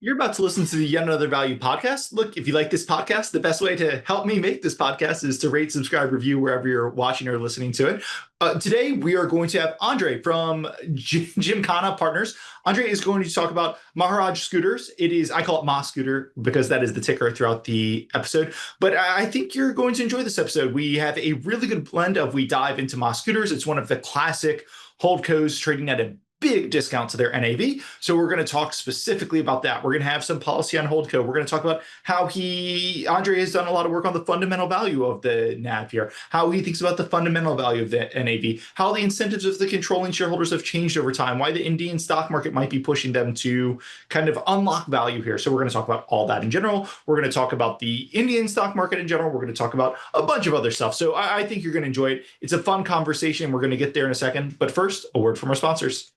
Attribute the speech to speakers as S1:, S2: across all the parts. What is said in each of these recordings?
S1: You're about to listen to the Yet Another Value podcast. Look, if you like this podcast, the best way to help me make this podcast is to rate, subscribe, review wherever you're watching or listening to it. Today, we are going to have Andrei from Gymkhana Partners. Andrei is going to talk about Maharashtra Scooters. I call it Ma Scooter because that is the ticker throughout the episode. But I think you're going to enjoy this episode. We have a really good blend of we dive into Ma Scooters. It's one of the classic Holdcos trading at a big discount to their NAV. So we're going to talk specifically about that. We're going to have some policy on Holdco. We're going to talk about how Andrei has done a lot of work on the fundamental value of the NAV here, how he thinks about the fundamental value of the NAV, how the incentives of the controlling shareholders have changed over time, why the Indian stock market might be pushing them to kind of unlock value here. So we're going to talk about all that in general. We're going to talk about the Indian stock market in general. We're going to talk about a bunch of other stuff. So I think you're going to enjoy it. It's a fun conversation. We're going to get there in a second. But first, a word from our sponsors.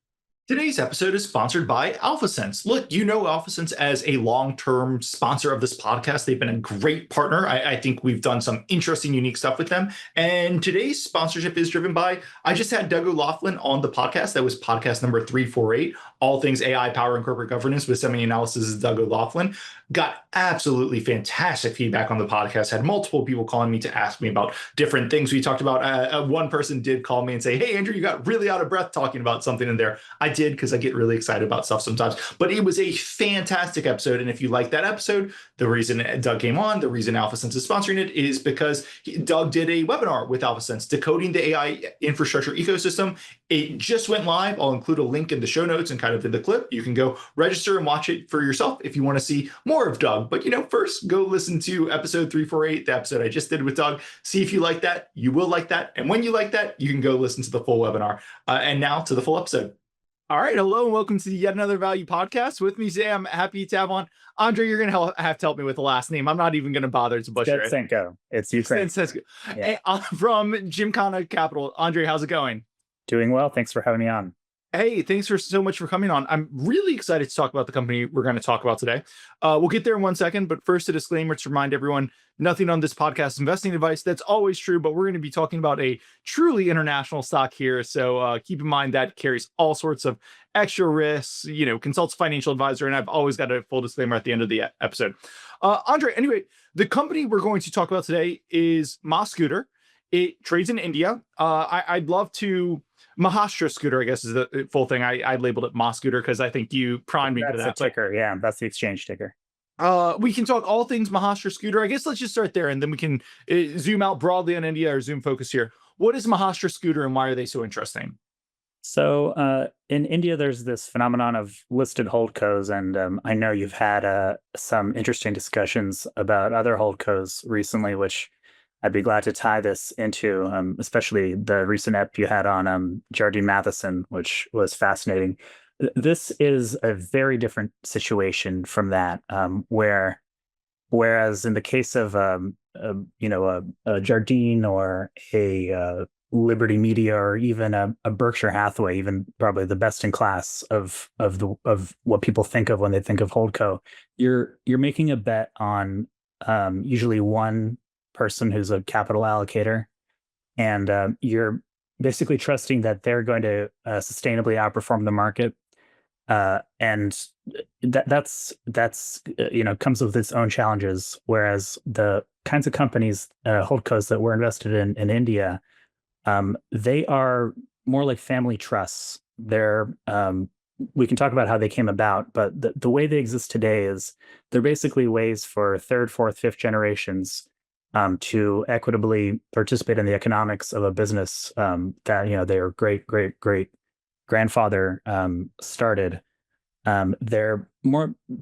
S1: Today's episode is sponsored by AlphaSense. Look, you know AlphaSense as a long-term sponsor of this podcast. They've been a great partner. I think we've done some interesting, unique stuff with them. And today's sponsorship is driven by, I just had Doug O'Loughlin on the podcast. That was podcast number 348, All Things AI, Power, and Corporate Governance with Semi-Analysis of Doug O'Loughlin. Got absolutely fantastic feedback on the podcast. Had multiple people calling me to ask me about different things we talked about. One person did call me and say, hey, Andrew, you got really out of breath talking about something in there. I did because I get really excited about stuff sometimes. But it was a fantastic episode. And if you like that episode, the reason Doug came on, the reason AlphaSense is sponsoring it is because Doug did a webinar with AlphaSense, Decoding the AI Infrastructure Ecosystem. It just went live. I'll include a link in the show notes and kind of in the clip. You can go register and watch it for yourself if you want to see more of Doug. But, first go listen to episode 348, the episode I just did with Doug. See if you like that. You will like that. And when you like that, you can go listen to the full webinar. And now to the full episode. All right. Hello and welcome to the Yet Another Value podcast. With me today, I'm happy to have on Andrei. You're going to have to help me with the last name. I'm not even going to bother to butcher it.
S2: Stetsenko. It's Ukraine.
S1: Stetsenko. Yeah. From Gymkhana Capital. Andrei, how's it going?
S2: Doing well. Thanks for having me on.
S1: Hey, thanks so much for coming on. I'm really excited to talk about the company we're going to talk about today. We'll get there in 1 second, but first a disclaimer to remind everyone, nothing on this podcast is investing advice. That's always true, but we're going to be talking about a truly international stock here. So keep in mind that carries all sorts of extra risks, consults a financial advisor, and I've always got a full disclaimer at the end of the episode. Andrei, anyway, the company we're going to talk about today is Ma Scooter. It trades in India. I'd love to... Maharashtra Scooter, I guess, is the full thing. I labeled it Ma Scooter because I think you primed me to that.
S2: That's the ticker. Yeah, that's the exchange ticker.
S1: We can talk all things Maharashtra Scooter. I guess let's just start there, and then we can zoom out broadly on India or zoom focus here. What is Maharashtra Scooter, and why are they so interesting?
S2: So in India, there's this phenomenon of listed holdcos, and I know you've had some interesting discussions about other holdcos recently, which I'd be glad to tie this into, especially the recent ep you had on Jardine Matheson, which was fascinating. This is a very different situation from that, whereas in the case of a Jardine or a Liberty Media or even a Berkshire Hathaway, even probably the best in class of what people think of when they think of Holdco, you're making a bet on usually one person who's a capital allocator, and you're basically trusting that they're going to sustainably outperform the market, and that's comes with its own challenges. Whereas the kinds of companies, holdcos that we're invested in India, they are more like family trusts. They're we can talk about how they came about, but the way they exist today is they're basically ways for third, fourth, fifth generations to equitably participate in the economics of a business that their great grandfather started. They're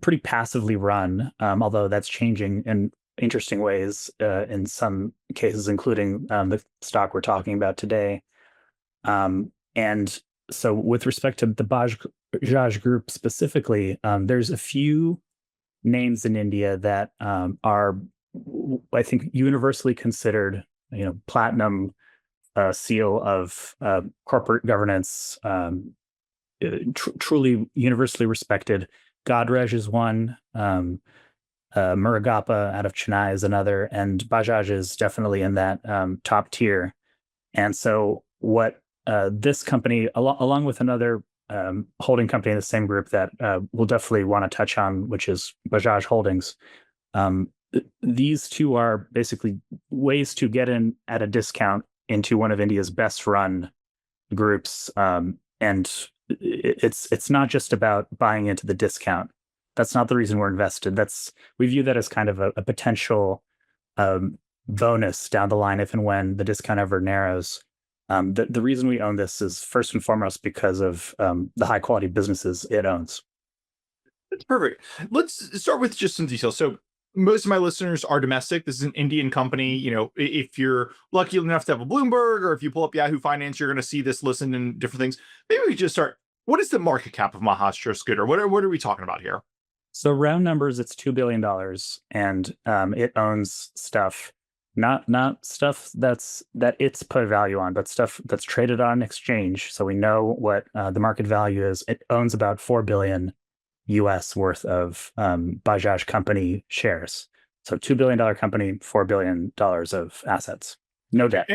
S2: pretty passively run, although that's changing in interesting ways in some cases, including the stock we're talking about today. And so, with respect to the Bajaj Group specifically, there's a few names in India that are, I think, universally considered, platinum seal of corporate governance, truly universally respected. Godrej is one, Murugappa out of Chennai is another, and Bajaj is definitely in that top tier. And so what this company, along with another holding company in the same group that we'll definitely want to touch on, which is Bajaj Holdings. These two are basically ways to get in at a discount into one of India's best run groups. And it's not just about buying into the discount. That's not the reason we're invested. We view that as kind of a potential bonus down the line if and when the discount ever narrows. The reason we own this is first and foremost because of the high quality businesses it owns.
S1: That's perfect. Let's start with just some details. So most of my listeners are domestic. This is an Indian company. If you're lucky enough to have a Bloomberg, or if you pull up Yahoo Finance, you're going to see this listed in different things. Maybe we just start. What is the market cap of Maharashtra Scooter? What are we talking about here?
S2: So round numbers, it's $2 billion, and it owns stuff, not stuff that it's put value on, but stuff that's traded on exchange. So we know what the market value is. It owns about $4 billion US worth of Bajaj company shares. So $2 billion company, $4 billion of assets, no debt.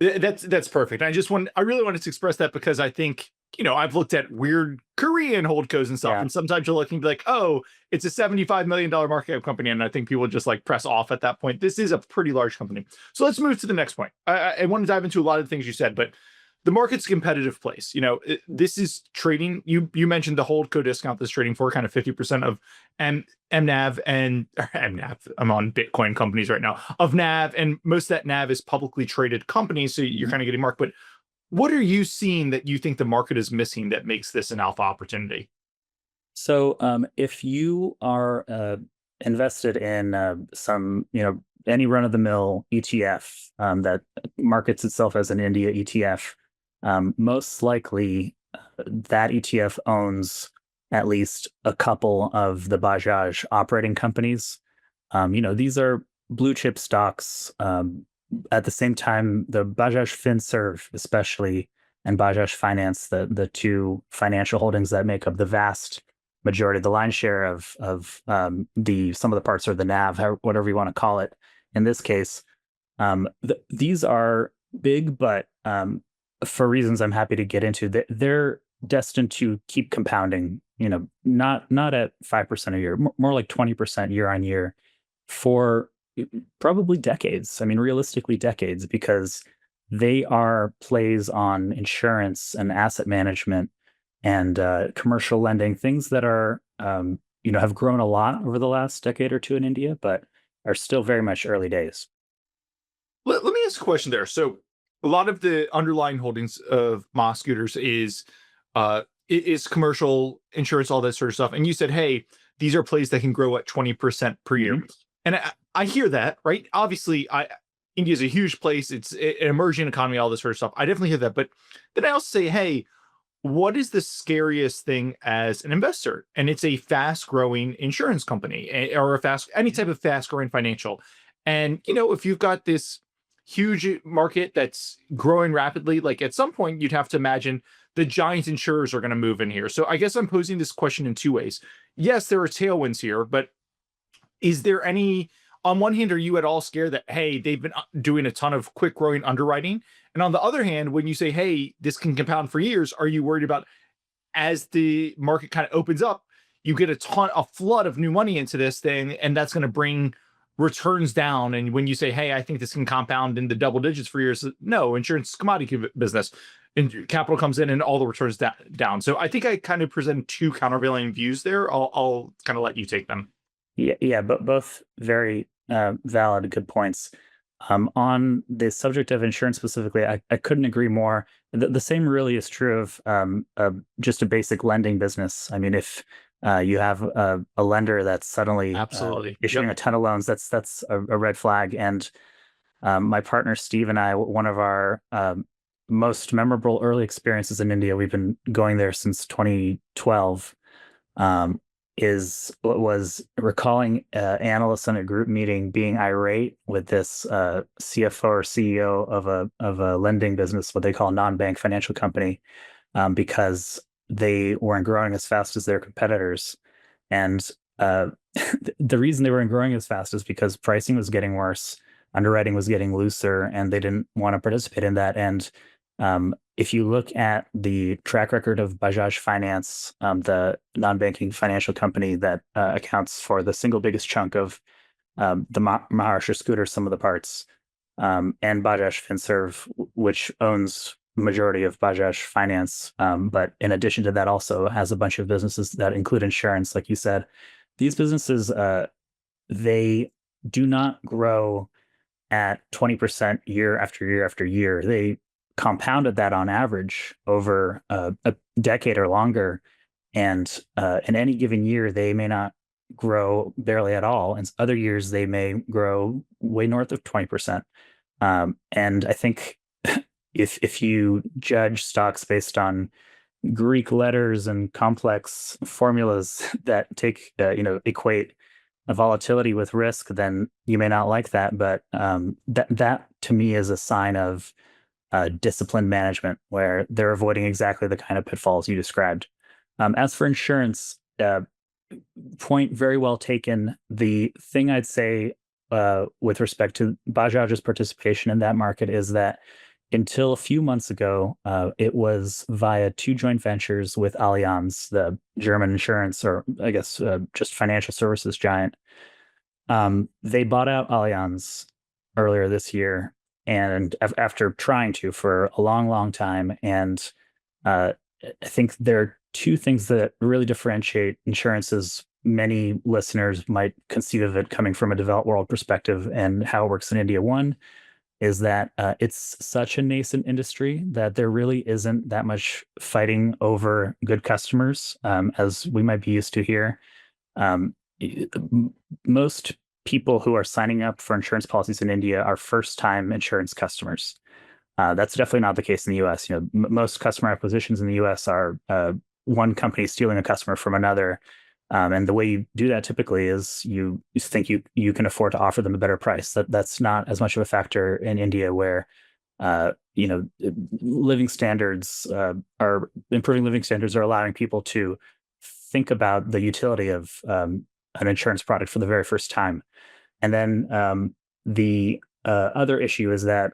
S1: That's perfect. I really wanted to express that because I think, I've looked at weird Korean holdcos and stuff, and sometimes you're looking like, oh, it's a $75 million market cap company. And I think people just like press off at that point. This is a pretty large company. So let's move to the next point. I want to dive into a lot of the things you said, but the market's a competitive place. This is trading. You mentioned the Holdco discount that's trading for kind of 50% of MNAV and MNAV. I'm on Bitcoin companies right now of NAV, and most of that NAV is publicly traded companies. So you're kind of getting marked. But what are you seeing that you think the market is missing that makes this an alpha opportunity?
S2: So if you are invested in some, any run of the mill ETF that markets itself as an India ETF, most likely that ETF owns at least a couple of the Bajaj operating companies. These are blue chip stocks. At the same time, the Bajaj FinServ, especially, and Bajaj Finance, the two financial holdings that make up the vast majority of the lion's share of the some of the parts, or the NAV, whatever you want to call it. In this case, these are big, but for reasons I'm happy to get into, they're destined to keep compounding. Not at 5% a year, more like 20% year on year for probably decades. I mean, realistically, decades, because they are plays on insurance and asset management and commercial lending, things that are have grown a lot over the last decade or two in India, but are still very much early days.
S1: Let me ask a question there. So a lot of the underlying holdings of Maharashtra Scooters is commercial insurance, all that sort of stuff. And you said, hey, these are plays that can grow at 20% per year. Mm-hmm. And I hear that, right? Obviously, India is a huge place. It's an emerging economy, all this sort of stuff. I definitely hear that. But then I also say, hey, what is the scariest thing as an investor? And it's a fast growing insurance company, or any type of fast growing financial. And, if you've got this huge market that's growing rapidly, like at some point you'd have to imagine the giant insurers are going to move in here. So I guess I'm posing this question in two ways. Yes, there are tailwinds here, but is there any, on one hand, are you at all scared that, hey, they've been doing a ton of quick growing underwriting? And on the other hand, when you say, hey, this can compound for years, are you worried about, as the market kind of opens up, you get a flood of new money into this thing, and that's going to bring returns down? And when you say, hey, I think this can compound in the double digits for years, no, insurance commodity business, and capital comes in and all the returns down. So I think I kind of present two countervailing views there. I'll kind of let you take them.
S2: Yeah, but both very valid, good points. On the subject of insurance specifically, I couldn't agree more. The same really is true of just a basic lending business. I mean, if you have a lender that's suddenly issuing a ton of loans, that's a red flag. And my partner Steve and I, one of our most memorable early experiences in India, we've been going there since 2012. Was recalling analysts in a group meeting being irate with this CFO or CEO of a lending business, what they call a non-bank financial company, because they weren't growing as fast as their competitors. And the reason they weren't growing as fast is because pricing was getting worse, underwriting was getting looser, and they didn't want to participate in that. And if you look at the track record of Bajaj Finance, the non-banking financial company that accounts for the single biggest chunk of the Maharashtra Scooter, some of the parts, and Bajaj Finserv, which owns the majority of Bajaj Finance, but in addition to that, also has a bunch of businesses that include insurance, like you said. These businesses, they do not grow at 20% year after year after year. They compounded that on average over a decade or longer. And in any given year, they may not grow barely at all. And other years, they may grow way north of 20%. And I think if you judge stocks based on Greek letters and complex formulas that equate a volatility with risk, then you may not like that. But that to me is a sign of disciplined management, where they're avoiding exactly the kind of pitfalls you described. As for insurance, point very well taken. The thing I'd say with respect to Bajaj's participation in that market is that until a few months ago, it was via two joint ventures with Allianz, the German insurance, or I guess just financial services giant. They bought out Allianz earlier this year, and after trying to for a long, long time. And I think there are two things that really differentiate insurance, as many listeners might conceive of it coming from a developed world perspective, and how it works in India. One is that it's such a nascent industry that there really isn't that much fighting over good customers, as we might be used to here. Most people who are signing up for insurance policies in India are first-time insurance customers. That's definitely not the case in the U.S. Most customer acquisitions in the U.S. are one company stealing a customer from another. And the way you do that typically is you think you can afford to offer them a better price. That's not as much of a factor in India, where living standards are improving. Living standards are allowing people to think about the utility of an insurance product for the very first time. And then the other issue is that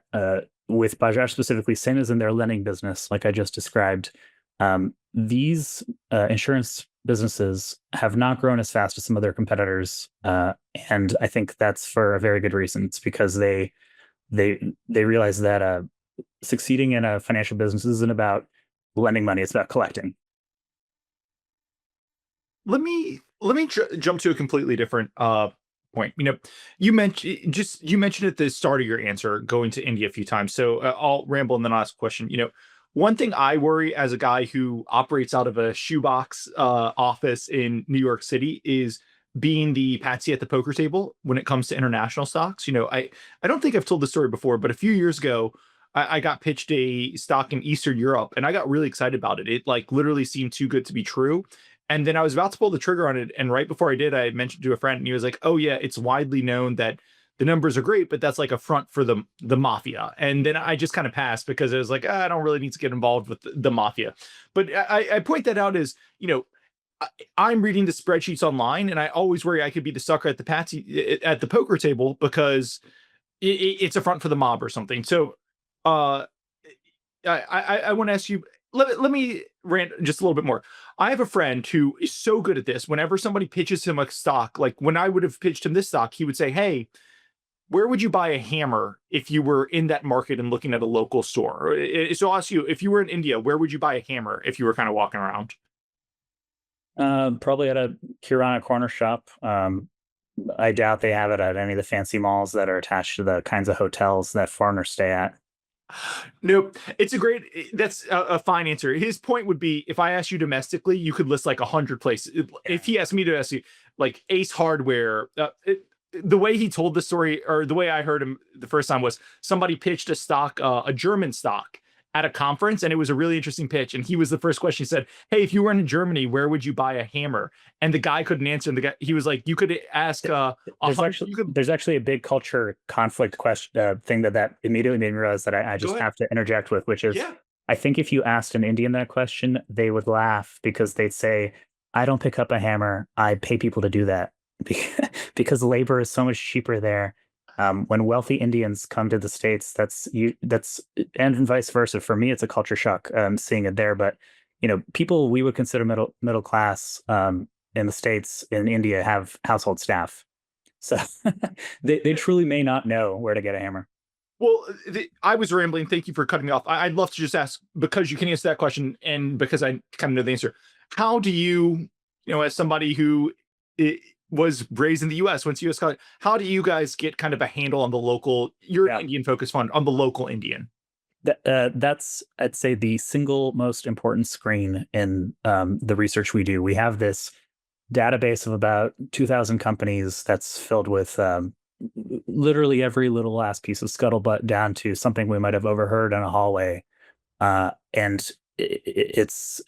S2: with Bajaj specifically, same as in their lending business, like I just described, these insurance businesses have not grown as fast as some of their competitors, and I think that's for a very good reason. It's because they realize that succeeding in a financial business isn't about lending money; it's about collecting.
S1: Let me jump to a completely different point. You mentioned at the start of your answer going to India a few times, so I'll ramble and then I'll ask a question. One thing I worry as a guy who operates out of a shoebox office in New York City is being the patsy at the poker table when it comes to international stocks. I don't think I've told this story before, but a few years ago, I got pitched a stock in Eastern Europe, and I got really excited about it. It literally seemed too good to be true. And then I was about to pull the trigger on it, and right before I did, I mentioned to a friend, and he was like, "Oh yeah, it's widely known that the numbers are great, but that's like a front for the mafia." And then I just kind of passed because I was like, I don't really need to get involved with the mafia. But I point that out as, I'm reading the spreadsheets online, and I always worry I could be the sucker at the poker table because it's a front for the mob or something. So I want to ask you, let me rant just a little bit more. I have a friend who is so good at this. Whenever somebody pitches him a stock, like when I would have pitched him this stock, he would say, "Hey, where would you buy a hammer if you were in that market and looking at a local store?" So I'll ask you, if you were in India, where would you buy a hammer if you were kind of walking around?
S2: Probably at a Kirana corner shop. I doubt they have it at any of the fancy malls that are attached to the kinds of hotels that foreigners stay at.
S1: Nope. That's a fine answer. His point would be, if I asked you domestically, you could list like 100 places. If he asked me to ask you, like Ace Hardware, the way he told the story, or the way I heard him the first time, was somebody pitched a stock, a German stock, at a conference, and it was a really interesting pitch. And he was the first question. He said, "Hey, if you were in Germany, where would you buy a hammer?" And the guy couldn't answer. And he was like, "You could ask."
S2: There's actually a big culture conflict question thing that immediately made me realize that I just have to interject with, which is, I think if you asked an Indian that question, they would laugh because they'd say, "I don't pick up a hammer. I pay people to do that." Because labor is so much cheaper there. When wealthy Indians come to the States, and vice versa. For me, it's a culture shock seeing it there. But people we would consider middle class in the States, in India, have household staff, so they truly may not know where to get a hammer.
S1: Well, I was rambling. Thank you for cutting me off. I'd love to just ask, because you can answer that question, and because I kind of know the answer. How do you, as somebody who was raised in the U.S., went to U.S. college, how do you guys get kind of a handle on the local, your Indian focus fund, on the local Indian?
S2: That's, I'd say, the single most important screen in the research we do. We have this database of about 2,000 companies that's filled with literally every little last piece of scuttlebutt, down to something we might have overheard in a hallway. And it's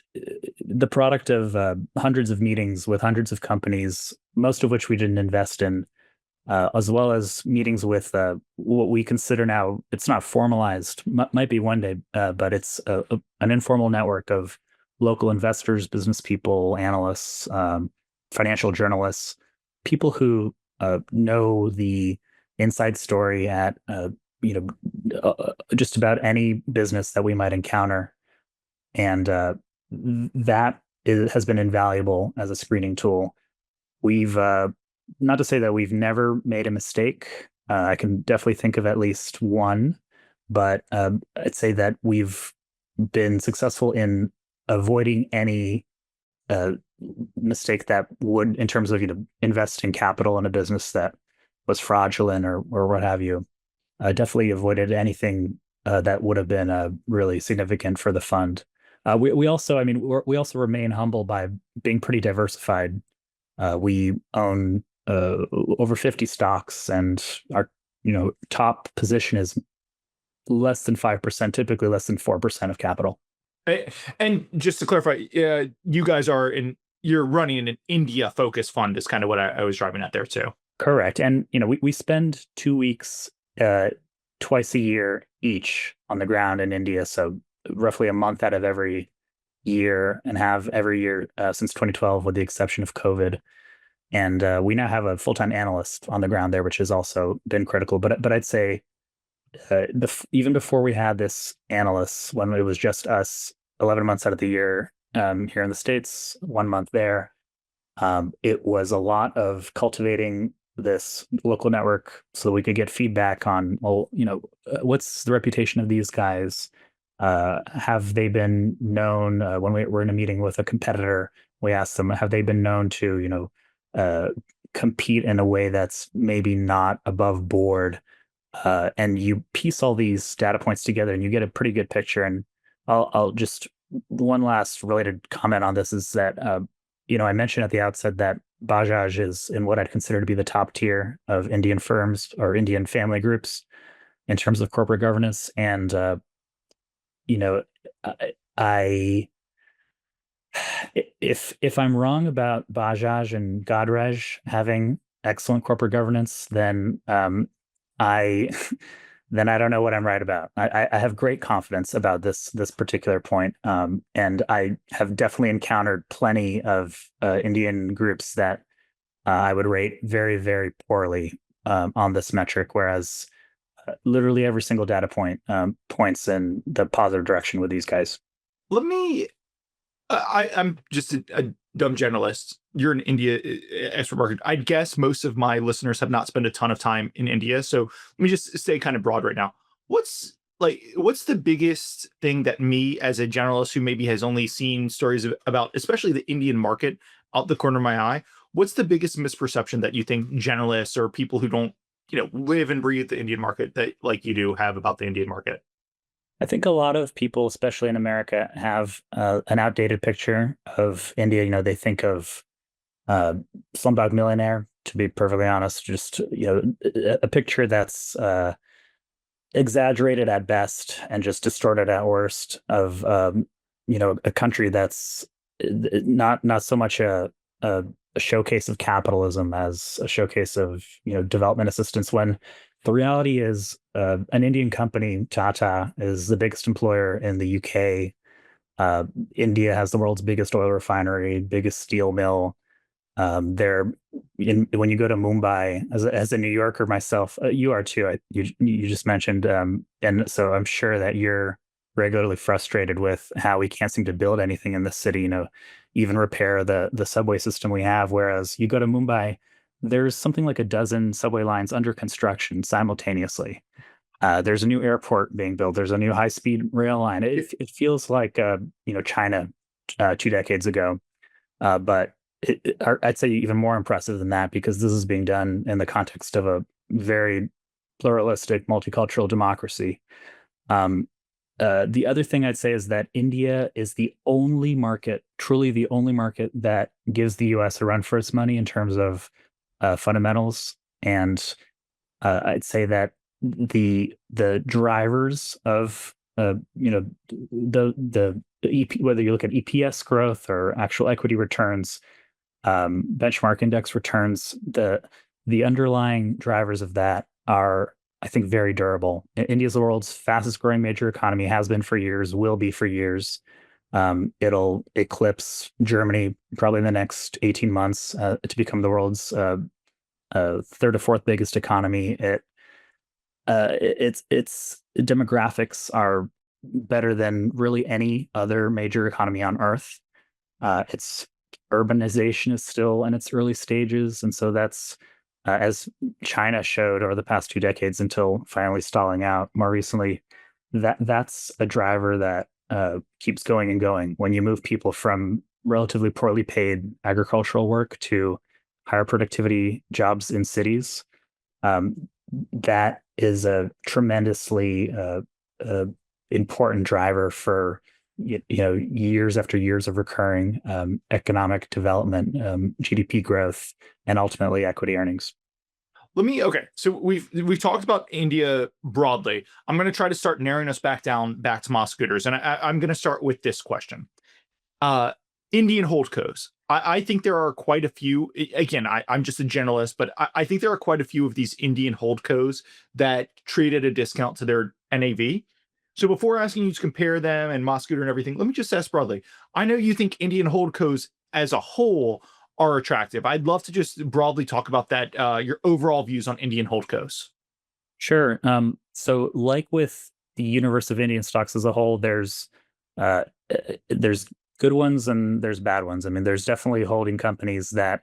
S2: the product of hundreds of meetings with hundreds of companies, most of which we didn't invest in, as well as meetings with what we consider now, it's not formalized, might be one day, but it's an informal network of local investors, business people, analysts, financial journalists, people who know the inside story at just about any business that we might encounter, and that has been invaluable as a screening tool. We've not to say that we've never made a mistake. I can definitely think of at least one, but I'd say that we've been successful in avoiding any mistake that would, in terms of investing capital in a business that was fraudulent or what have you. Definitely avoided anything that would have been really significant for the fund. We also, we also remain humble by being pretty diversified. We own over 50 stocks, and our top position is less than 5%, typically less than 4% of capital.
S1: And just to clarify, you guys you're running an India focused fund, is kind of what I was driving at there too.
S2: Correct. And we spend 2 weeks twice a year each on the ground in India, so roughly a month out of every year, and have every year since 2012, with the exception of COVID. And we now have a full-time analyst on the ground there, which has also been critical. But I'd say even before we had this analyst, when it was just us 11 months out of the year here in the States, 1 month there, it was a lot of cultivating this local network so that we could get feedback on, well, what's the reputation of these guys? Have they been known, when we're in a meeting with a competitor, we ask them, have they been known to, compete in a way that's maybe not above board? And you piece all these data points together and you get a pretty good picture. And I'll just, one last related comment on this is that, I mentioned at the outset that Bajaj is in what I'd consider to be the top tier of Indian firms or Indian family groups in terms of corporate governance. And, if I'm wrong about Bajaj and Godrej having excellent corporate governance, then I then I don't know what I'm right about. I have great confidence about this particular point, and I have definitely encountered plenty of Indian groups that I would rate very, very poorly on this metric, whereas literally every single data point points in the positive direction with these guys.
S1: Let me. I'm just a dumb generalist. You're in India expert market. I guess most of my listeners have not spent a ton of time in India, so let me just stay kind of broad right now. What's the biggest thing that me, as a generalist who maybe has only seen stories about, especially the Indian market, out the corner of my eye? What's the biggest misperception that you think generalists or people who don't, live and breathe the Indian market, that like you do, have about the Indian market?
S2: I think a lot of people, especially in America, have an outdated picture of India. They think of Slumdog Millionaire, to be perfectly honest, just a picture that's exaggerated at best and just distorted at worst of a country that's not so much a showcase of capitalism as a showcase of development assistance, when the reality is an Indian company, Tata, is the biggest employer in the UK. India has the world's biggest oil refinery, biggest steel mill. They're when you go to Mumbai as a New Yorker myself, you are too. You just mentioned, and so I'm sure that you're regularly frustrated with how we can't seem to build anything in the city. Even repair the subway system we have. Whereas you go to Mumbai, there's something like a dozen subway lines under construction simultaneously. There's a new airport being built. There's a new high-speed rail line. It feels like China 2 decades ago, but I'd say even more impressive than that because this is being done in the context of a very pluralistic, multicultural democracy. The other thing I'd say is that India is the only market, truly the only market that gives the U.S. a run for its money in terms of fundamentals, and I'd say that the drivers of the whether you look at EPS growth or actual equity returns, benchmark index returns, the underlying drivers of that are, I think, very durable. India is the world's fastest growing major economy, has been for years, will be for years. It'll eclipse Germany probably in the next 18 months to become the world's third or fourth biggest economy. Its demographics are better than really any other major economy on earth. Its urbanization is still in its early stages, and so that's as China showed over the past 2 decades until finally stalling out more recently. That's a driver that keeps going and going. When you move people from relatively poorly paid agricultural work to higher productivity jobs in cities, that is a tremendously important driver for years after years of recurring economic development, GDP growth, and ultimately equity earnings.
S1: So we've talked about India broadly. I'm going to try to start narrowing us back to Moss Scooters, and I'm going to start with this question. Indian holdcos. I think there are quite a few. Again, I'm just a generalist, but I think there are quite a few of these Indian holdcos that trade at a discount to their NAV. So before asking you to compare them and Moss Scooter and everything, let me just ask broadly. I know you think Indian holdcos as a whole are attractive. I'd love to just broadly talk about that, your overall views on Indian holdcos.
S2: Sure. So like with the universe of Indian stocks as a whole, there's good ones and there's bad ones. I mean, there's definitely holding companies that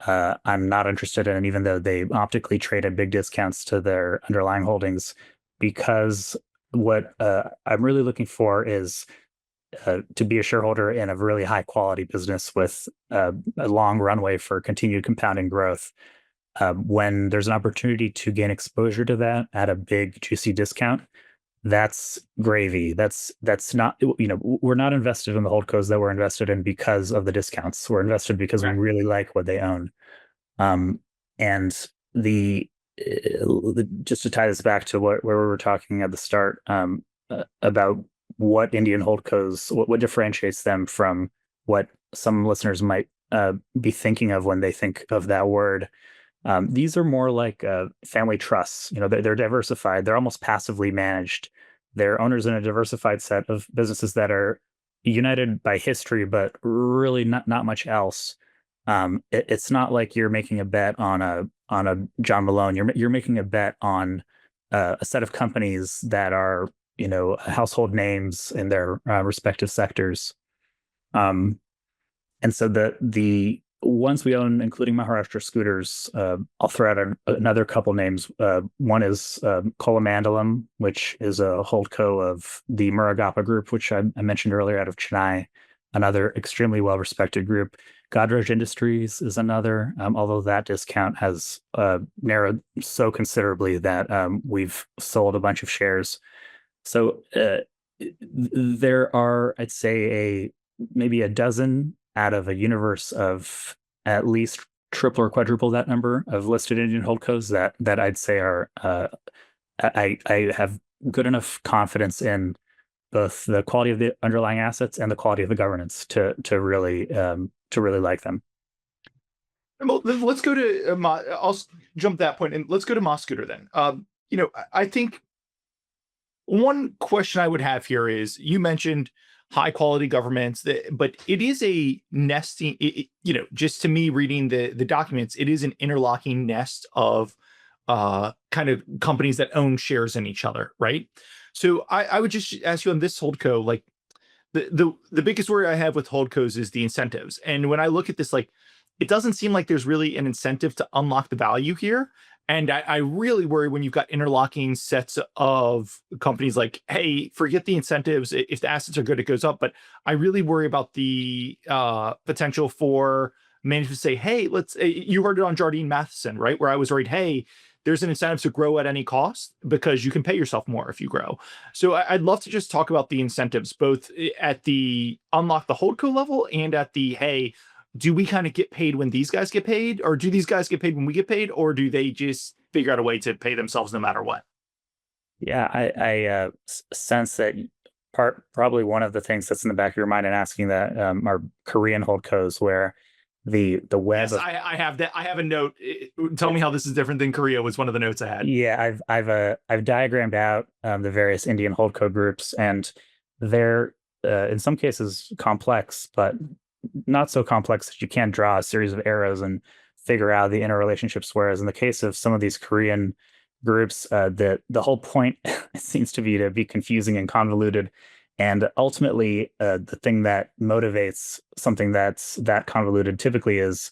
S2: I'm not interested in, even though they optically trade at big discounts to their underlying holdings, because what I'm really looking for is to be a shareholder in a really high quality business with a long runway for continued compounding growth. When there's an opportunity to gain exposure to that at a big juicy discount, that's gravy. That's not, we're not invested in the holdcos that we're invested in because of the discounts. We're invested because we really like what they own. And just to tie this back to where we were talking at the start, about what Indian holdcos, what differentiates them from what some listeners might be thinking of when they think of that word. These are more like family trusts. They're diversified. They're almost passively managed. They're owners in a diversified set of businesses that are united by history, but really not much else. It's not like you're making a bet on a John Malone. You're making a bet on a set of companies that are household names in their respective sectors. And so the ones we own, including Maharashtra Scooters, I'll throw out another couple names. One is Colamandalam, which is a holdco of the Murugappa Group, which I mentioned earlier out of Chennai, another extremely well-respected group. Godrej Industries is another, although that discount has narrowed so considerably that we've sold a bunch of shares. So there are, I'd say, maybe a dozen out of a universe of at least triple or quadruple that number of listed Indian holdcos that I'd say are I have good enough confidence in both the quality of the underlying assets and the quality of the governance to really like them.
S1: Well, let's go to I'll jump that point and let's go to Moss Scooter then. I think one question I would have here is, you mentioned high quality governments. But it is a nesting, just to me reading the documents, it is an interlocking nest of kind of companies that own shares in each other, right? So I would just ask you on this Holdco, like the biggest worry I have with Holdcos is the incentives. And when I look at this, like, it doesn't seem like there's really an incentive to unlock the value here. And I really worry when you've got interlocking sets of companies like, hey, forget the incentives. If the assets are good, it goes up. But I really worry about the potential for management to say, hey, you heard it on Jardine Matheson, right? Where I was worried, hey, there's an incentive to grow at any cost because you can pay yourself more if you grow. So I'd love to just talk about the incentives, both at the unlock the Holdco level and at the, hey, do we kind of get paid when these guys get paid, or do these guys get paid when we get paid, or do they just figure out a way to pay themselves no matter what?
S2: Yeah, I sense that probably one of the things that's in the back of your mind in asking that are Korean holdcos, where the web.
S1: Yes, I have that. I have a note. Tell me how this is different than Korea was one of the notes I had.
S2: Yeah, I've diagrammed out the various Indian holdco groups, and they're in some cases complex, but not so complex that you can't draw a series of arrows and figure out the interrelationships. Whereas in the case of some of these Korean groups, the whole point seems to be confusing and convoluted. And ultimately, the thing that motivates something that's that convoluted typically is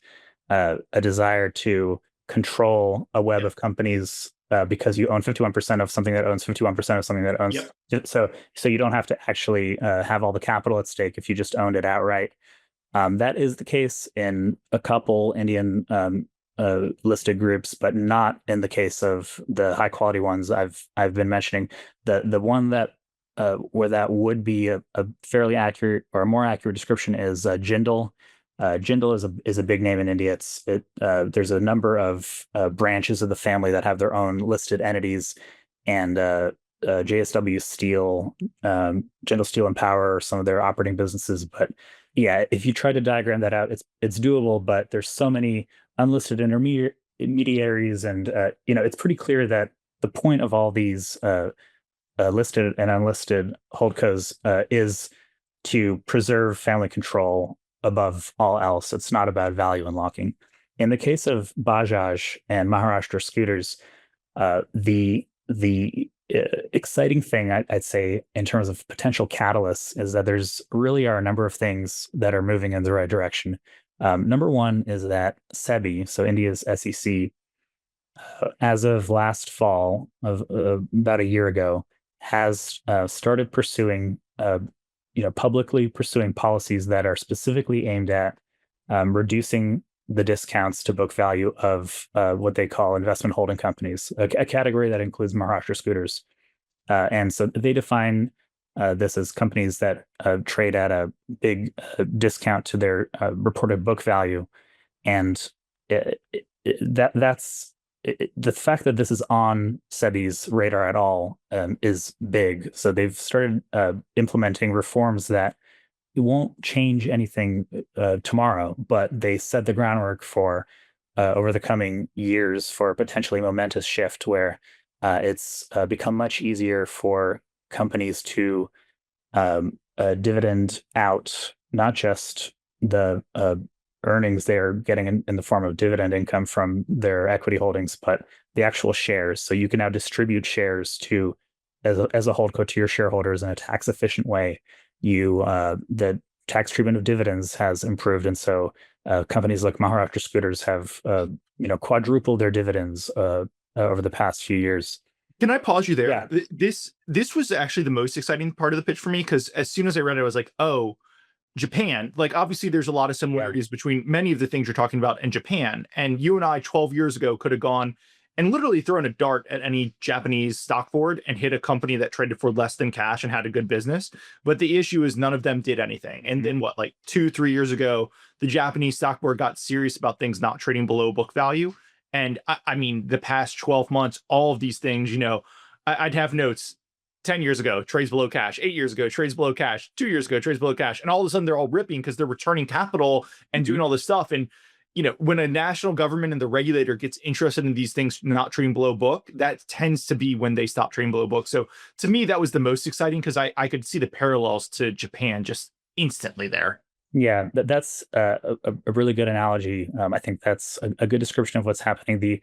S2: a desire to control a web of companies because you own 51% of something that owns 51% of something that owns.
S1: Yep.
S2: So you don't have to actually have all the capital at stake if you just owned it outright. That is the case in a couple Indian listed groups, but not in the case of the high quality ones I've been mentioning. The one that where that would be a fairly accurate or a more accurate description is Jindal. Jindal is a big name in India. There's a number of branches of the family that have their own listed entities, and JSW Steel, Jindal Steel and Power are some of their operating businesses. But yeah, if you try to diagram that out, it's doable. But there's so many unlisted intermediaries, and it's pretty clear that the point of all these listed and unlisted holdcos is to preserve family control above all else. It's not about value unlocking. In the case of Bajaj and Maharashtra Scooters, the exciting thing I'd say in terms of potential catalysts is that there's really are a number of things that are moving in the right direction. Number one is that SEBI, so India's SEC, as of last fall of about a year ago, has started pursuing publicly pursuing policies that are specifically aimed at reducing the discounts to book value of what they call investment holding companies, a category that includes Maharashtra Scooters. And so they define this as companies that trade at a big discount to their reported book value. And that's the fact that this is on SEBI's radar at all is big. So they've started implementing reforms that it won't change anything tomorrow, but they set the groundwork for over the coming years for a potentially momentous shift where it's become much easier for companies to dividend out not just the earnings they're getting in the form of dividend income from their equity holdings, but the actual shares. So you can now distribute shares as a holdco to your shareholders in a tax efficient way. The tax treatment of dividends has improved, and so companies like Maharashtra Scooters have quadrupled their dividends over the past few years.
S1: Can I pause you there?
S2: Yeah.
S1: This was actually the most exciting part of the pitch for me, because as soon as I read it, I was like, oh, Japan. Like, obviously there's a lot of similarities between many of the things you're talking about in Japan. And you and I 12 years ago could have gone and literally thrown a dart at any Japanese stock board and hit a company that traded for less than cash and had a good business. But the issue is none of them did anything. And then what, like 2-3 years ago, the Japanese stock board got serious about things not trading below book value. And I mean, the past 12 months, all of these things, I'd have notes 10 years ago, trades below cash, 8 years ago, trades below cash, 2 years ago, trades below cash. And all of a sudden they're all ripping because they're returning capital and doing all this stuff. And when a national government and the regulator gets interested in these things not trading below book, that tends to be when they stop trading below book. So to me, that was the most exciting because I could see the parallels to Japan just instantly there.
S2: Yeah, that's a really good analogy. I think that's a good description of what's happening. The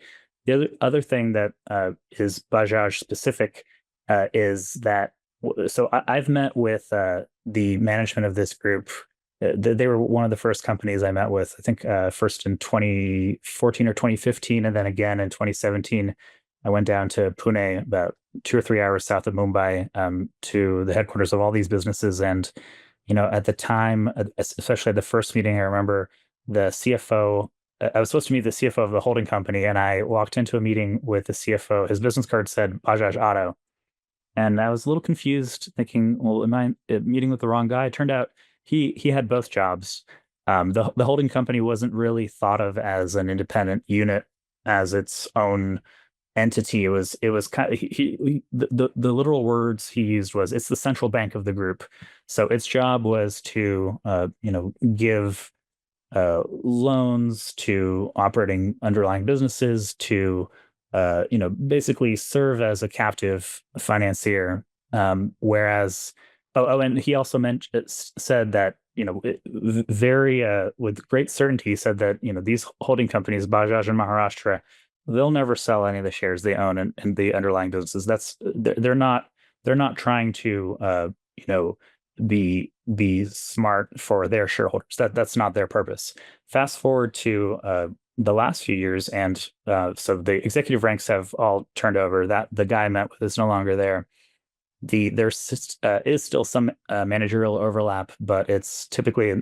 S2: other thing that is Bajaj specific is that so I've met with the management of this group. They were one of the first companies I met with. I think first in 2014 or 2015, and then again in 2017. I went down to Pune, about 2 or 3 hours south of Mumbai, to the headquarters of all these businesses. And at the time, especially at the first meeting, I remember the CFO. I was supposed to meet the CFO of the holding company, and I walked into a meeting with the CFO. His business card said Bajaj Auto, and I was a little confused, thinking, "Well, am I meeting with the wrong guy?" It turned out he had both jobs. The holding company wasn't really thought of as an independent unit, as its own entity. It was kind of the literal words he used was, it's the central bank of the group. So its job was to give loans to operating underlying businesses, to basically serve as a captive financier. Whereas and he also said that very with great certainty, said that these holding companies, Bajaj and Maharashtra, they'll never sell any of the shares they own in the underlying businesses. They're not trying to be smart for their shareholders. That's not their purpose. Fast forward to the last few years, and so the executive ranks have all turned over. That the guy I met with is no longer there. There is still some managerial overlap, but it's typically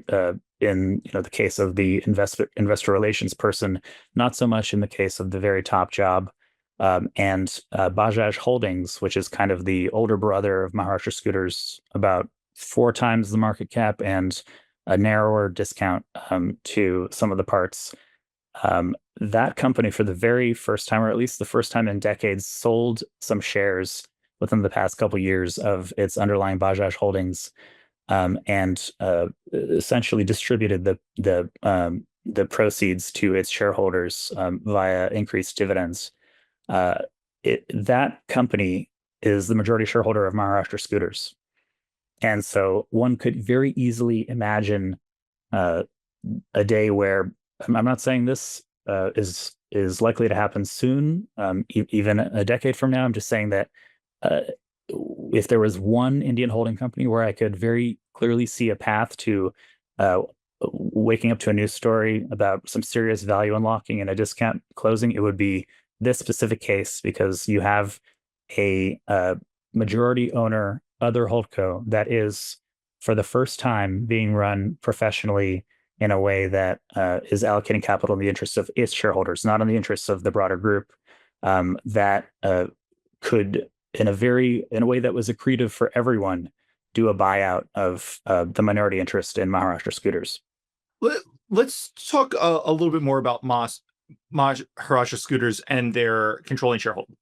S2: in the case of the investor relations person, not so much in the case of the very top job. And Bajaj Holdings, which is kind of the older brother of Maharashtra Scooters, about 4 times the market cap and a narrower discount to some of the parts. That company, for the very first time, or at least the first time in decades, sold some shares within the past couple of years of its underlying Bajaj Holdings, and essentially distributed the proceeds to its shareholders via increased dividends. That company is the majority shareholder of Maharashtra Scooters, and so one could very easily imagine a day where, I'm not saying this is likely to happen soon, even a decade from now. I'm just saying that if there was one Indian holding company where I could very clearly see a path to waking up to a news story about some serious value unlocking and a discount closing, it would be this specific case, because you have a majority owner, other Holdco, that is, for the first time, being run professionally in a way that is allocating capital in the interests of its shareholders, not in the interests of the broader group, that could, in a way that was accretive for everyone, do a buyout of the minority interest in Maharashtra Scooters.
S1: Let's talk a little bit more about Maharashtra Scooters and their controlling shareholder.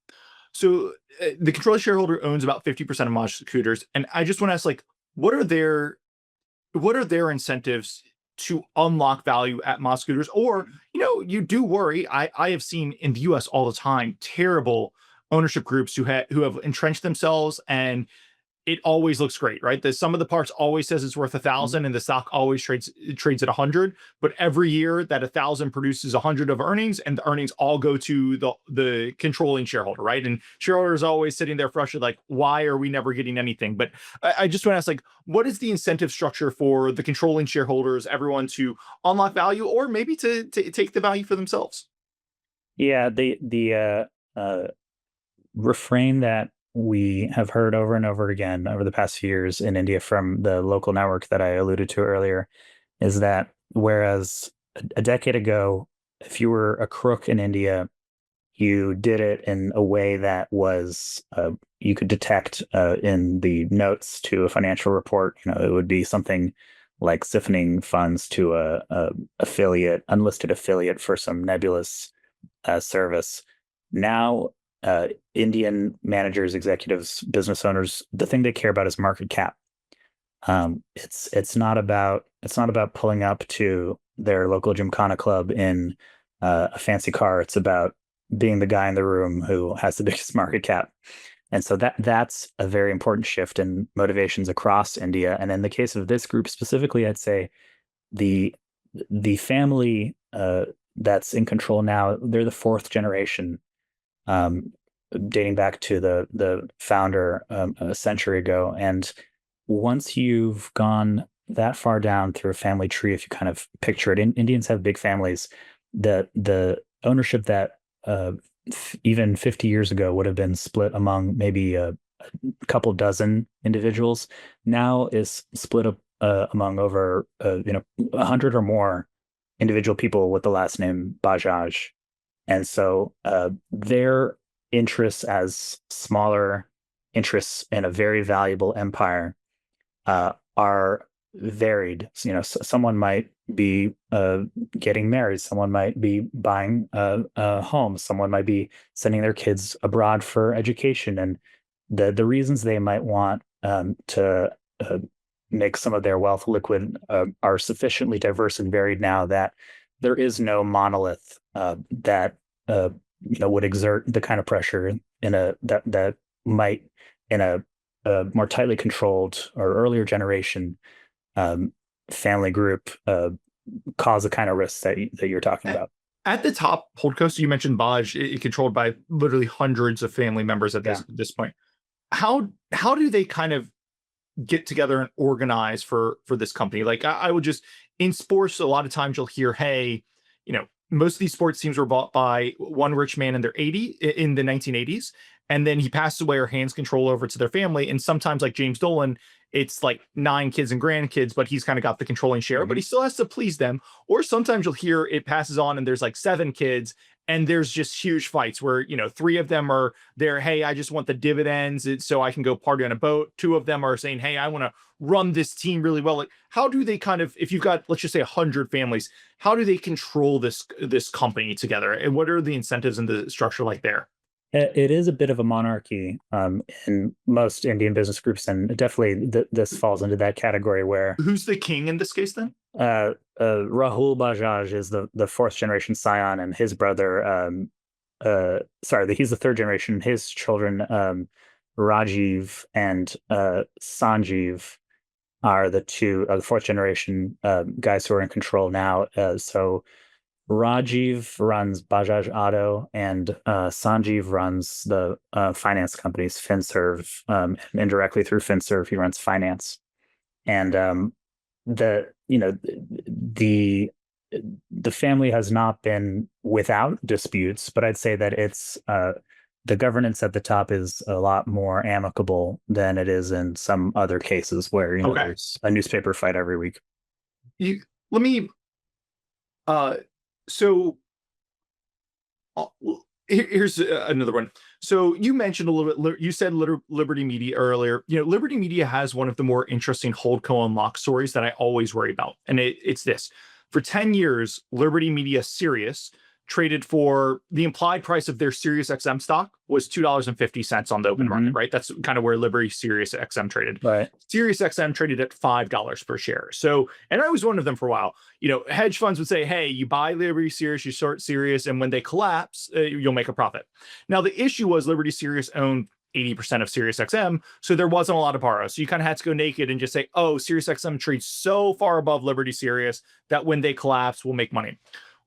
S1: So the controlling shareholder owns about 50% of Maharashtra Scooters, and I just want to ask, like, what are their incentives to unlock value at Maharashtra Scooters? Or you do worry. I have seen in the U.S. all the time terrible ownership groups who have entrenched themselves, and it always looks great, right? The sum of the parts always says it's worth 1,000, and the stock always trades at 100. But every year that 1,000 produces 100 of earnings, and the earnings all go to the controlling shareholder, right? And shareholders always sitting there frustrated, like, why are we never getting anything? But I just want to ask, like, what is the incentive structure for the controlling shareholders, everyone, to unlock value, or maybe to take the value for themselves?
S2: Yeah, the refrain that we have heard over and over again over the past few years in India from the local network that I alluded to earlier is that, whereas a decade ago, if you were a crook in India, you did it in a way that was you could detect in the notes to a financial report. It would be something like siphoning funds to a unlisted affiliate for some nebulous service. Now, Indian managers, executives, business owners, the thing they care about is market cap. It's not about pulling up to their local Gymkhana club in a fancy car. It's about being the guy in the room who has the biggest market cap. And so that's a very important shift in motivations across India. And in the case of this group specifically, I'd say the family that's in control now, they're the fourth generation, um, dating back to the founder a century ago. And once you've gone that far down through a family tree, if you kind of picture it, Indians have big families. The ownership that even 50 years ago would have been split among maybe a couple dozen individuals, now is split up among over 100 or more individual people with the last name Bajaj. And so their interests as smaller interests in a very valuable empire are varied. Someone might be getting married, someone might be buying a home, someone might be sending their kids abroad for education, and the reasons they might want to make some of their wealth liquid are sufficiently diverse and varied now that there is no monolith that would exert the kind of pressure that might in a more tightly controlled or earlier generation family group cause the kind of risks that you're talking about.
S1: At the top, Holdco, so you mentioned Baj, it controlled by literally hundreds of family members at this point. How do they kind of get together and organize for this company? Like I would just, in sports, a lot of times you'll hear, hey, most of these sports teams were bought by one rich man in the 1980s. And then he passed away or hands control over to their family. And sometimes, like James Dolan, it's like 9 kids and grandkids, but he's kind of got the controlling share, but he still has to please them. Or sometimes you'll hear it passes on and there's like 7 kids and there's just huge fights where, 3 of them are there, hey, I just want the dividends so I can go party on a boat. 2 of them are saying, hey, I want to run this team really well. Like, how do they kind of, if you've got, let's just say 100 families, how do they control this company together? And what are the incentives and the structure like there?
S2: It is a bit of a monarchy in most Indian business groups, and definitely this falls into that category where...
S1: Who's the king in this case then?
S2: Rahul Bajaj is the fourth generation scion, and his brother, he's the third generation. His children, Rajiv and Sanjeev, are the fourth generation guys who are in control now. So Rajiv runs Bajaj Auto, and Sanjeev runs the finance companies, FinServ, and indirectly through FinServ, he runs finance. And the family has not been without disputes, but I'd say that it's the governance at the top is a lot more amicable than it is in some other cases where there's a newspaper fight every week.
S1: So here's another one. So you mentioned a little bit, you said Liberty Media earlier. Liberty Media has one of the more interesting Holdco unlock stories that I always worry about. And it's this. For 10 years, Liberty Media Sirius traded for the implied price of their Sirius XM stock was $2.50 on the open market, right? That's kind of where Liberty Sirius XM traded.
S2: Right.
S1: Sirius XM traded at $5 per share. So, and I was one of them for a while. Hedge funds would say, hey, you buy Liberty Sirius, you short Sirius, and when they collapse, you'll make a profit. Now, the issue was Liberty Sirius owned 80% of Sirius XM, so there wasn't a lot of borrow. So you kind of had to go naked and just say, oh, Sirius XM trades so far above Liberty Sirius that when they collapse, we'll make money.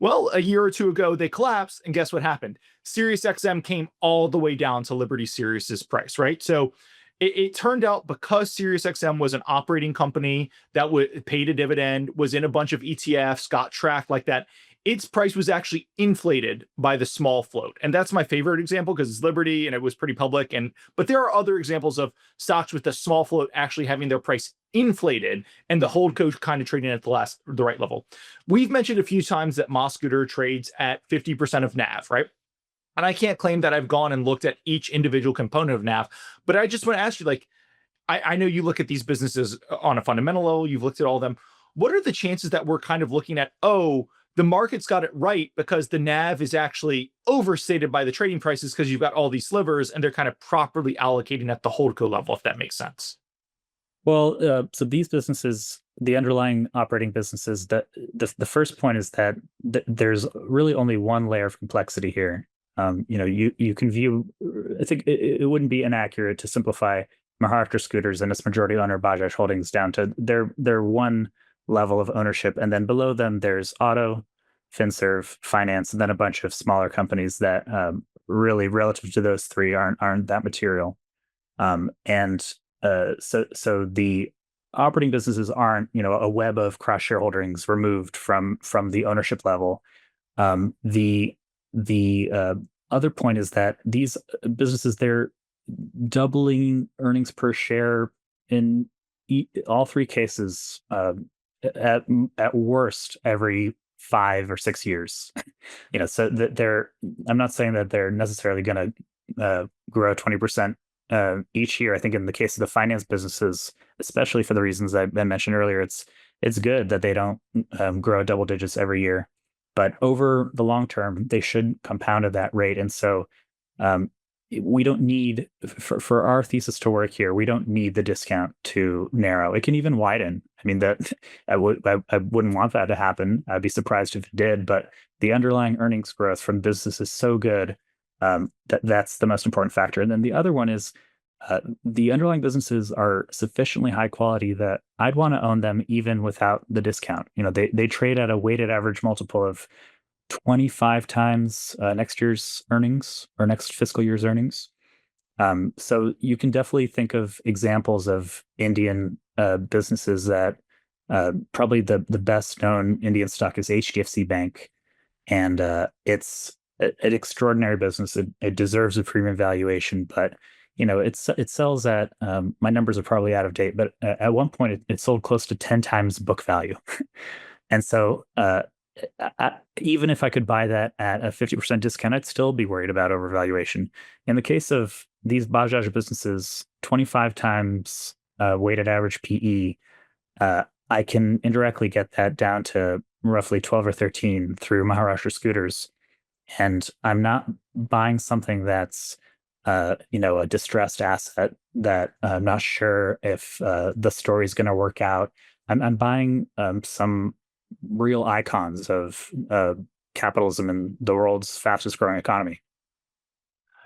S1: Well, a year or two ago, they collapsed, and guess what happened? Sirius XM came all the way down to Liberty Sirius's price, right? So it turned out because Sirius XM was an operating company that paid a dividend, was in a bunch of ETFs, got tracked like that, its price was actually inflated by the small float. And that's my favorite example because it's Liberty and it was pretty public. But there are other examples of stocks with the small float actually having their price inflated and the Holdco kind of trading at the right level. We've mentioned a few times that Scooter trades at 50% of NAV, right? And I can't claim that I've gone and looked at each individual component of NAV, but I just want to ask you, like, I know you look at these businesses on a fundamental level, you've looked at all of them. What are the chances that we're kind of looking at, the market's got it right because the NAV is actually overstated by the trading prices because you've got all these slivers and they're kind of properly allocating at the Holdco level, if that makes sense?
S2: Well, so these businesses the underlying operating businesses, the first point is that there's really only one layer of complexity here. You can view. I think it wouldn't be inaccurate to simplify Maharashtra Scooters and its majority owner Bajaj Holdings down to their one level of ownership, and then below them there's Auto, FinServ, Finance, and then a bunch of smaller companies that really, relative to those three, aren't that material. So the operating businesses aren't, a web of cross shareholdings removed from the ownership level. The other point is that these businesses, they're doubling earnings per share in all three cases, at worst every 5 or 6 years. So that I'm not saying that they're necessarily going to grow 20% each year. I think in the case of the finance businesses, especially for the reasons I mentioned earlier, it's good that they don't grow double digits every year, but over the long term, they should compound at that rate. And so we don't need, for our thesis to work here, we don't need the discount to narrow. It can even widen. I mean, that I wouldn't want that to happen. I'd be surprised if it did, but the underlying earnings growth from business is so good that's the most important factor. And then the other one is the underlying businesses are sufficiently high quality that I'd want to own them even without the discount. They trade at a weighted average multiple of 25 times next year's earnings or next fiscal year's earnings. So you can definitely think of examples of Indian businesses that probably the best known Indian stock is HDFC Bank. And it's an extraordinary business. It deserves a premium valuation, but it sells at my numbers are probably out of date, but at one point it sold close to 10 times book value. And so even if I could buy that at a 50% discount, I'd still be worried about overvaluation. In the case of these Bajaj businesses, 25 times weighted average PE, I can indirectly get that down to roughly 12 or 13 through Maharashtra Scooters. And I'm not buying something that's a distressed asset that I'm not sure if the story is going to work out. I'm buying some real icons of capitalism in the world's fastest growing economy.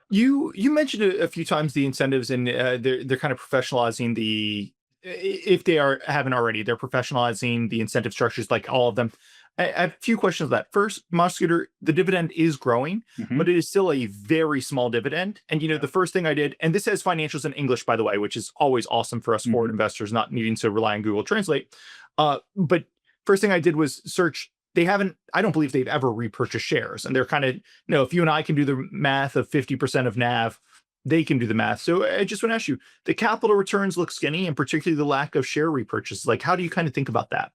S1: You mentioned a few times the incentives, and they're kind of professionalizing if they haven't already, they're professionalizing the incentive structures, like all of them. I have a few questions of that. First, Mosh Scooter, the dividend is growing, but it is still a very small dividend. And, the first thing I did, and this has financials in English, by the way, which is always awesome for us forward investors, not needing to rely on Google Translate. But first thing I did was search. I don't believe they've ever repurchased shares. And they're kind of, if you and I can do the math of 50% of NAV, they can do the math. So I just want to ask you, the capital returns look skinny, and particularly the lack of share repurchase. Like, how do you kind of think about that?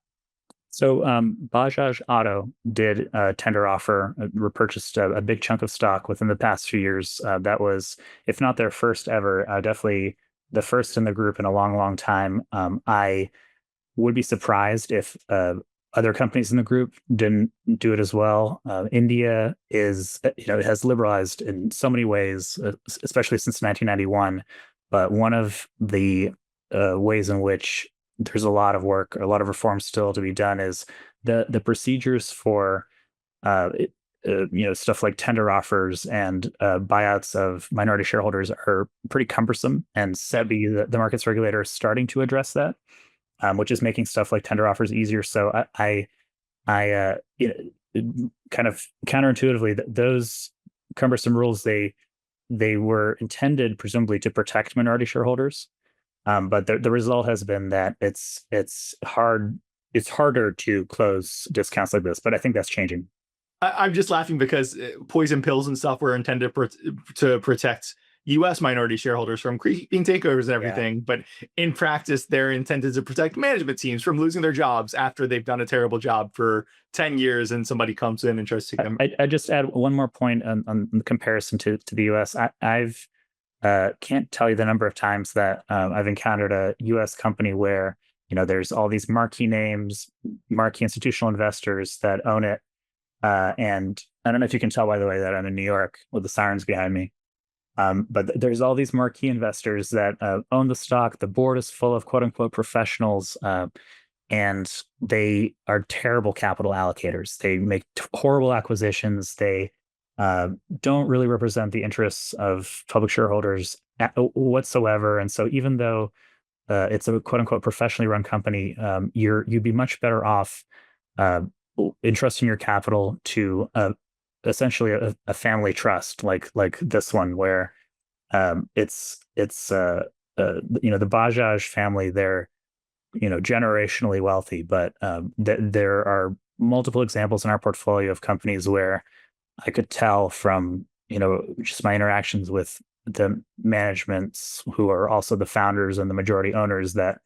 S2: So Bajaj Auto did a tender offer, repurchased a big chunk of stock within the past few years. That was, if not their first ever, definitely the first in the group in a long, long time. I would be surprised if other companies in the group didn't do it as well. India is, it has liberalized in so many ways, especially since 1991. But one of the ways in which there's a lot of work, a lot of reform still to be done is the procedures for stuff like tender offers and buyouts of minority shareholders are pretty cumbersome. And SEBI, the markets regulator, is starting to address that, which is making stuff like tender offers easier. So I kind of counterintuitively, those cumbersome rules, they were intended presumably to protect minority shareholders. But the result has been that it's harder to close discounts like this, but I think that's changing.
S1: I'm just laughing because poison pills and stuff were intended to protect U.S. minority shareholders from creeping takeovers and everything. Yeah. But in practice, they're intended to protect management teams from losing their jobs after they've done a terrible job for 10 years and somebody comes in and tries to take them.
S2: I just add one more point on the comparison to the U.S. I've can't tell you the number of times that I've encountered a U.S. company where there's all these marquee names, marquee institutional investors that own it, and I don't know if you can tell, by the way, that I'm in New York with the sirens behind me. But there's all these marquee investors that own the stock. The board is full of quote unquote professionals. and they are terrible capital allocators. They make horrible acquisitions. They don't really represent the interests of public shareholders whatsoever. And so even though it's a quote unquote professionally run company, you'd be much better off uh, entrusting your capital to essentially a family trust like this one, where the Bajaj family. They're generationally wealthy, but there are multiple examples in our portfolio of companies where I could tell from just my interactions with the managements, who are also the founders and the majority owners, that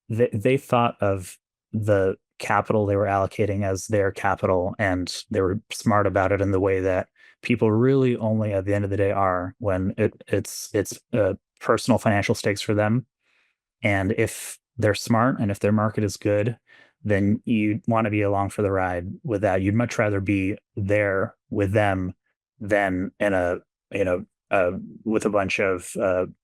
S2: they thought of the capital they were allocating as their capital, and they were smart about it in the way that people really only at the end of the day are, when it's personal financial stakes for them. And if they're smart and if their market is good, then you want to be along for the ride with that. You'd much rather be there with them than in you know, with a bunch of,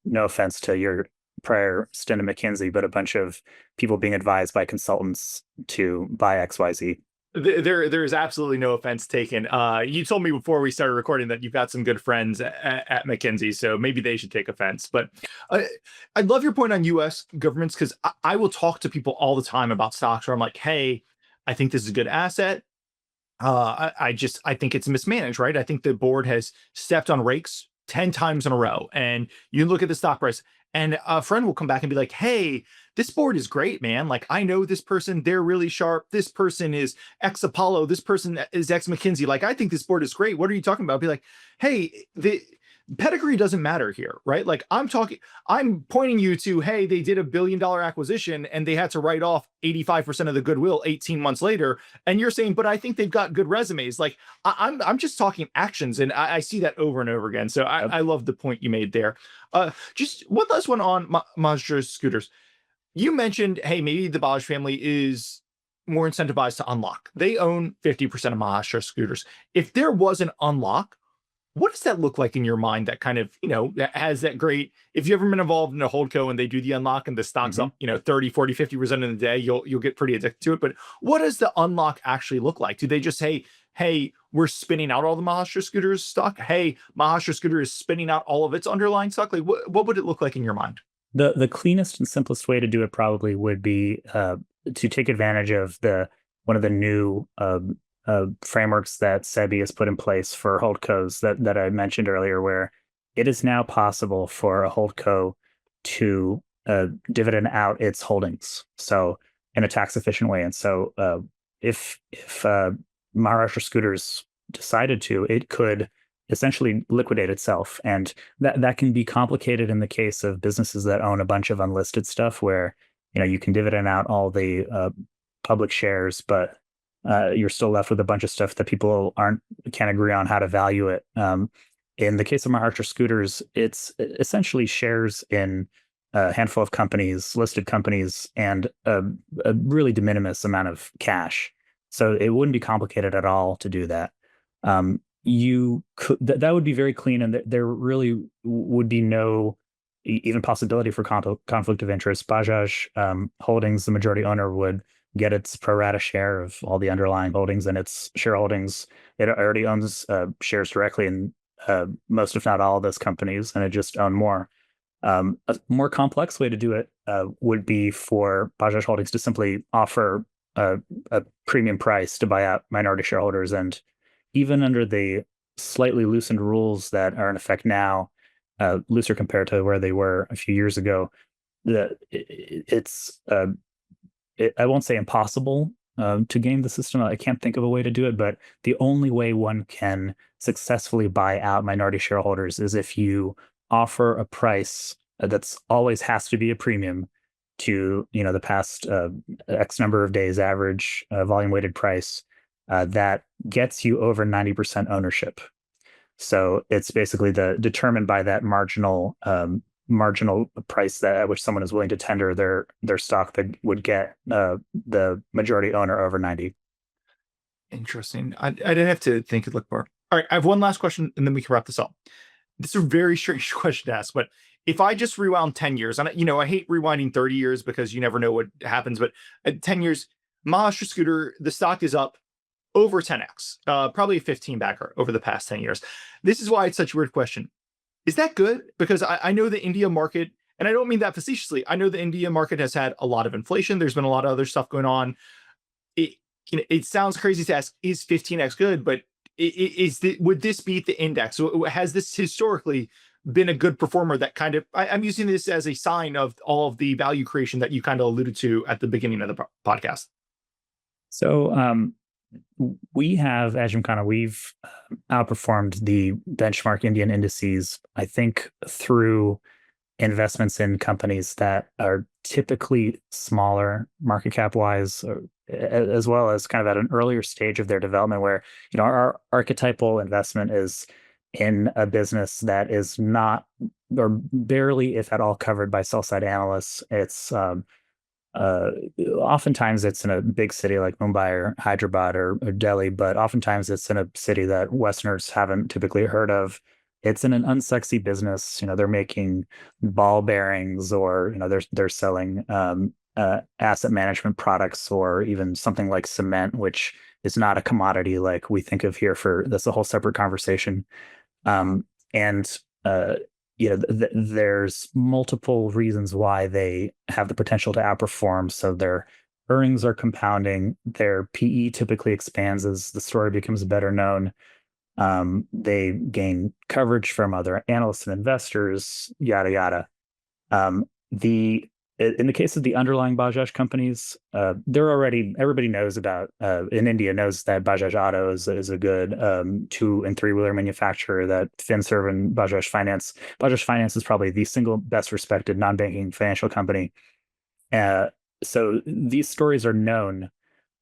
S2: no offense to your prior stint at McKinsey, but a bunch of people being advised by consultants to buy XYZ.
S1: There is absolutely no offense taken. You told me before we started recording that you've got some good friends at McKinsey, so maybe they should take offense. But I love your point on U.S. governments, because I will talk to people all the time about stocks where I'm like, hey, I think this is a good asset. I think it's mismanaged, right? I think the board has stepped on rakes 10 times in a row. And you look at the stock price, and a friend will come back and be like, hey, this board is great, man. Like, I know this person, they're really sharp. This person is ex Apollo. This person is ex McKinsey. Like, I think this board is great. What are you talking about? I'll be like, hey, the pedigree doesn't matter here, right? Like, I'm pointing you to, hey, they did $1 billion acquisition and they had to write off 85% of the goodwill 18 months later. And you're saying, but I think they've got good resumes. Like, I'm just talking actions, and I see that over and over again. So I love the point you made there. Just one last one on Maharashtra Scooters. You mentioned, hey, maybe the Bajaj family is more incentivized to unlock. They own 50% of Maharashtra Scooters. If there was an unlock, what does that look like in your mind, that kind of, that has that great, if you've ever been involved in a Holdco and they do the unlock and the stock's up, 30, 40, 50% in the day, you'll get pretty addicted to it. But what does the unlock actually look like? Do they just say, hey, we're spinning out all the Maharashtra Scooters stock? Hey, Maharashtra Scooter is spinning out all of its underlying stock? Like, what would it look like in your mind?
S2: The cleanest and simplest way to do it probably would be to take advantage of one of the new frameworks that SEBI has put in place for holdcos that I mentioned earlier, where it is now possible for a holdco to dividend out its holdings, so in a tax efficient way. And so if Maharashtra Scooters decided to, it could essentially liquidate itself, and that can be complicated in the case of businesses that own a bunch of unlisted stuff, where you can dividend out all the public shares, but you're still left with a bunch of stuff that people can't agree on how to value it. In the case of Maharashtra Scooters, it's essentially shares in a handful of companies, listed companies, and a really de minimis amount of cash. So it wouldn't be complicated at all to do that. You could that would be very clean, and there really would be no even possibility for conflict of interest. Bajaj Holdings, the majority owner, would get its pro rata share of all the underlying holdings and its shareholdings. It already owns shares directly in most, if not all, of those companies, and it just owned more. A more complex way to do it would be for Bajaj Holdings to simply offer a premium price to buy out minority shareholders. And even under the slightly loosened rules that are in effect now, looser compared to where they were a few years ago, it's I won't say impossible to game the system. I can't think of a way to do it, but the only way one can successfully buy out minority shareholders is if you offer a price that's always has to be a premium to the past X number of days average volume weighted price that gets you over 90% ownership. So it's basically determined by that marginal price that at which someone is willing to tender their stock that would get the majority owner over 90.
S1: Interesting. I didn't have to think it look more. All right, I have one last question, and then we can wrap this up. This is a very strange question to ask, but if I just rewound 10 years, and I hate rewinding 30 years because you never know what happens, but at 10 years, Maharashtra Scooter, the stock is up over 10x, probably a 15 backer over the past 10 years. This is why it's such a weird question. Is that good? Because I know the India market, and I don't mean that facetiously, I know the India market has had a lot of inflation. There's been a lot of other stuff going on. It sounds crazy to ask, is 15x good? But would this beat the index? So has this historically been a good performer that kind of, I'm using this as a sign of all of the value creation that you kind of alluded to at the beginning of the podcast?
S2: So we have, at Gymkhana, we've outperformed the benchmark Indian indices, I think, through investments in companies that are typically smaller market cap wise, as well as kind of at an earlier stage of their development, where our archetypal investment is in a business that is not, or barely, if at all, covered by sell side analysts. It's oftentimes it's in a big city like Mumbai or Hyderabad or Delhi, but oftentimes it's in a city that Westerners haven't typically heard of. It's in an unsexy business. They're making ball bearings, or they're selling asset management products, or even something like cement, which is not a commodity like we think of here. That's a whole separate conversation. And there's multiple reasons why they have the potential to outperform. So their earnings are compounding. Their PE typically expands as the story becomes better known. They gain coverage from other analysts and investors, yada yada. In the case of the underlying Bajaj companies, everybody knows about, in India knows that Bajaj Auto is a good 2- and 3-wheeler manufacturer, that Finserv and Bajaj Finance. Bajaj Finance is probably the single best respected non-banking financial company. So these stories are known.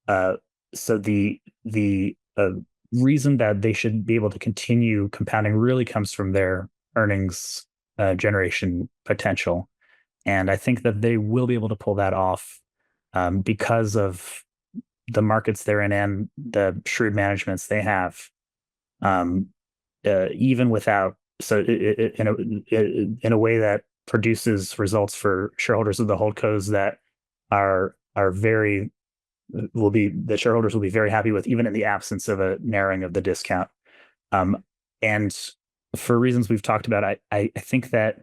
S2: So the reason that they should be able to continue compounding really comes from their earnings generation potential. And I think that they will be able to pull that off because of the markets they're in and the shrewd managements they have. Even without, so in a way that produces results for shareholders of the holdcos that are very, the shareholders will be very happy with, even in the absence of a narrowing of the discount. And for reasons we've talked about, I think that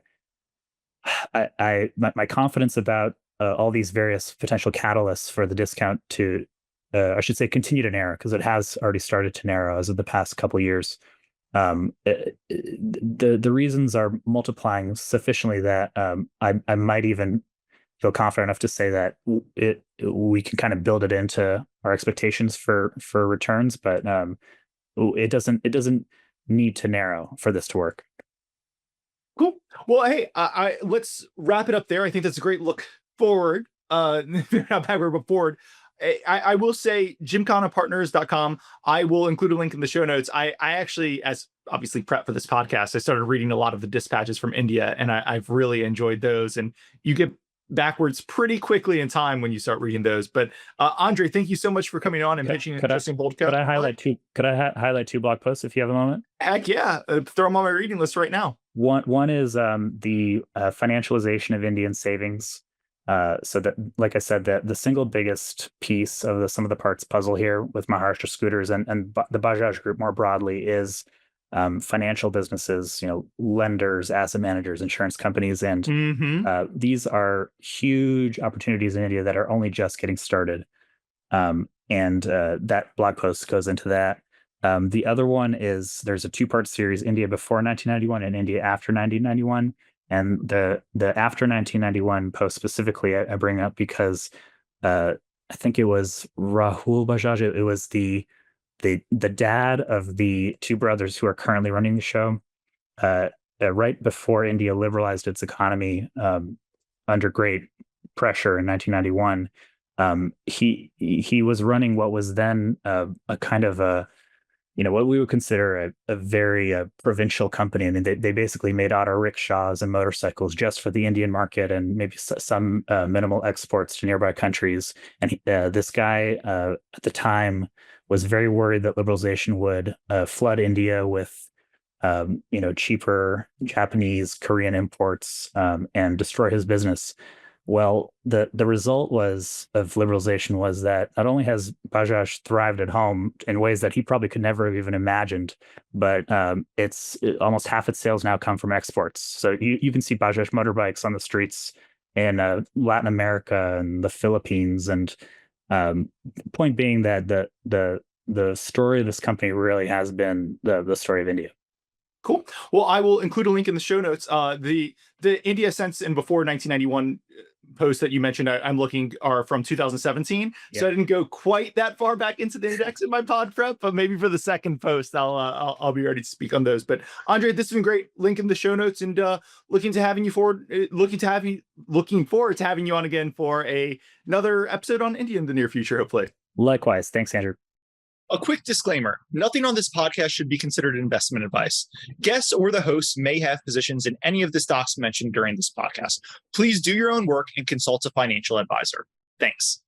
S2: my confidence about all these various potential catalysts for the discount to, I should say, continue to narrow, because it has already started to narrow as of the past couple of years. The reasons are multiplying sufficiently that I might even feel confident enough to say that we can kind of build it into our expectations for returns, but it doesn't need to narrow for this to work.
S1: Cool. Well, hey, let's wrap it up there. I think that's a great look forward. Not backward, but forward. I will say gymkhanapartners.com. I will include a link in the show notes. I actually, as obviously prep for this podcast, I started reading a lot of the dispatches from India, and I've really enjoyed those. And you get backwards pretty quickly in time when you start reading those. But Andrei, thank you so much for coming on and pitching an interesting Holdco.
S2: Could I highlight two blog posts if you have a moment?
S1: Heck yeah. Throw them on my reading list right now.
S2: One is the financialization of Indian savings. So that, like I said, that the single biggest piece of the sum of the parts puzzle here with Maharashtra Scooters and the Bajaj Group more broadly is financial businesses, lenders, asset managers, insurance companies, and these are huge opportunities in India that are only just getting started. And that blog post goes into that. The other one is, there's a 2-part series, India before 1991 and India after 1991. And the after 1991 post specifically I bring up because I think it was Rahul Bajaj. It was the dad of the 2 brothers who are currently running the show. Right before India liberalized its economy under great pressure in 1991, he was running what was then a kind of a, what we would consider a very provincial company. I mean, they basically made auto rickshaws and motorcycles just for the Indian market, and maybe some minimal exports to nearby countries. And this guy at the time was very worried that liberalization would flood India with cheaper Japanese, Korean imports, and destroy his business. Well, the result of liberalization was that not only has Bajaj thrived at home in ways that he probably could never have even imagined, but almost half its sales now come from exports. So you can see Bajaj motorbikes on the streets in Latin America and the Philippines. And point being that the story of this company really has been the story of India.
S1: Cool. Well, I will include a link in the show notes. The India Since and Before 1991 posts that you mentioned, I'm looking, are from 2017. So I didn't go quite that far back into the index in my pod prep, but maybe for the second post, I'll be ready to speak on those. But Andrei, this has been great. Link in the show notes, and looking forward to having you on again for another episode on India in the near future, hopefully.
S2: Likewise. Thanks, Andrew.
S1: A quick disclaimer: nothing on this podcast should be considered investment advice. Guests or the hosts may have positions in any of the stocks mentioned during this podcast. Please do your own work and consult a financial advisor. Thanks.